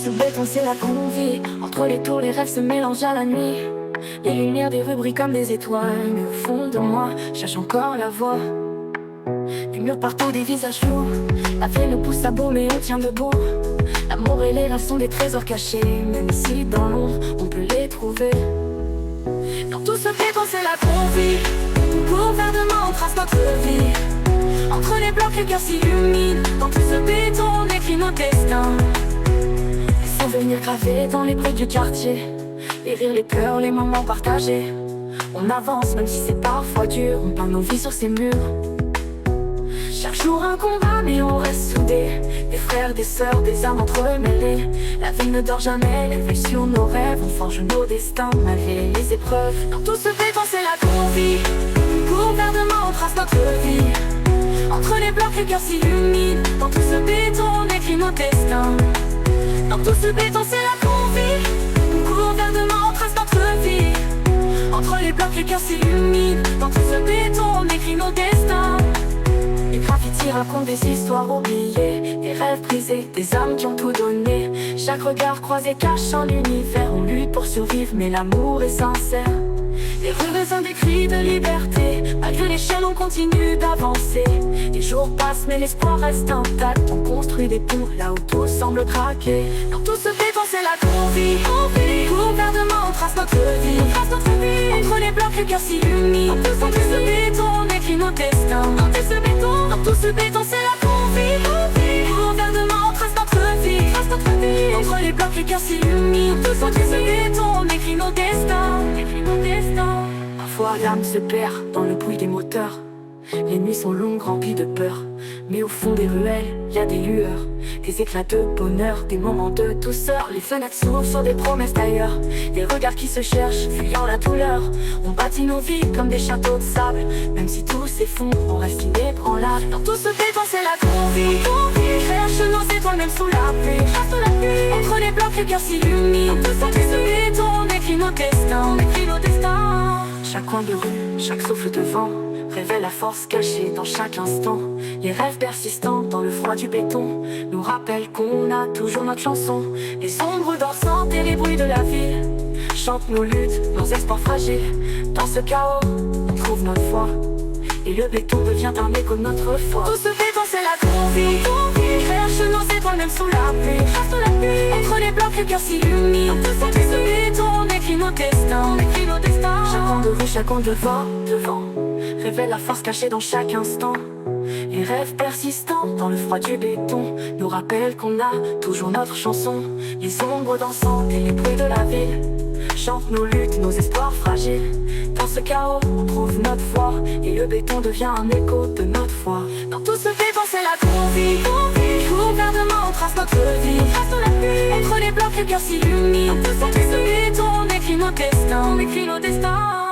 ce béton, c'est là qu'on vit. Entre les tours, les rêves se mélangent à la nuit. Les lumières des rues brillent comme des étoiles. Mais au fond de moi, cherche encore la voie. Des murs partout, des visages flous. La vie nous pousse à bout, mais on tient debout. L'amour et les rêves sont des trésors cachés. Même ici, dans l'ombre, on peut les trouver. Dans tout ce béton, c'est là qu'on vit. Gouvernement, on trace notre vie. Entre les blocs, les cœurs s'illuminent. Dans tout ce béton, on écrit nos destins. Les souvenirs gravés dans les bruits du quartier. Les rires, les peurs, les moments partagés. On avance même si c'est parfois dur. On peint nos vies sur ces murs. Chaque jour un combat mais on reste soudés. Des frères, des sœurs, des âmes entremêlées. La vie ne dort jamais, elle veille sur nos rêves. On forge nos destins malgré les épreuves. Dans tout ce béton, c'est là qu'on vit. Gouvernement, on trace notre vie. Entre les blocs, les cœurs s'illuminent. Dans tout ce béton, on écrit nos destins. Dans tout ce béton, c'est là qu'on vit. Gouvernement, on trace notre vie. Entre les blocs, les cœurs s'illuminent. Dans tout ce béton, on écrit nos destins. Les graffitis racontent des histoires oubliées, des rêves brisés, des âmes qui ont tout donné. Chaque regard croisé cache un univers. On lutte pour survivre, mais l'amour est sincère. Les rues résonnent des cris de liberté. Malgré les chaînes, on continue d'avancer. Les jours passent, mais l'espoir reste intact. On construit des ponts là où tout semble craquer. Dans tout ce béton, c'est là qu'on vit. Gouvernement, on trace notre vie. Entre les blocs, les cœurs s'illuminent. Dans tout ce béton, on écrit nos destins. Dans tout ce béton, c'est là qu'on vit. Gouvernement, on trace notre vie. Entre les blocs, les cœurs s'illuminent. Dans tout ce béton, on écrit nos destins. Parfois l'âme se perd dans le bruit des moteurs. Les nuits sont longues, remplies de peur. Mais au fond des ruelles, y a des lueurs. Des éclats de bonheur, des moments de douceur. Les fenêtres s'ouvrent sur des promesses d'ailleurs. Des regards qui se cherchent, fuyant la douleur. On bâtit nos vies comme des châteaux de sable. Même si tout s'effondre, on reste inébranlable. Dans tout ce béton, c'est là qu'on vit. Cherche nos étoiles même sous la pluie. Entre les blocs, les cœurs s'illuminent. Dans tout ce béton, on écrit nos destins. Chaque coin de rue, chaque souffle de vent révèle la force cachée dans chaque instant. Les rêves persistants dans le froid du béton nous rappellent qu'on a toujours notre chanson. Les ombres dansantes et les bruits de la ville chantent nos luttes, nos espoirs fragiles. Dans ce chaos, on trouve notre foi. Et le béton devient un écho de notre foi. Tout ce béton, c'est là qu'on vit. Cherche nos étoiles même sous la pluie. Entre les blocs, les cœurs s'illuminent. Dans tout ce béton, on écrit nos destins. Chaque coin de rue, chaque coin de vent révèle la force cachée dans chaque instant. Les rêves persistants dans le froid du béton nous rappellent qu'on a toujours notre chanson. Les ombres dansantes et les bruits de la ville chantent nos luttes, nos espoirs fragiles. Dans ce chaos, on trouve notre foi. Et le béton devient un écho de notre foi. Dans tout ce béton, c'est là qu'on vit. Gouvernement, on trace notre vie. Entre les blocs, les cœurs s'illuminent. Dans tout ce béton, on écrit nos destins.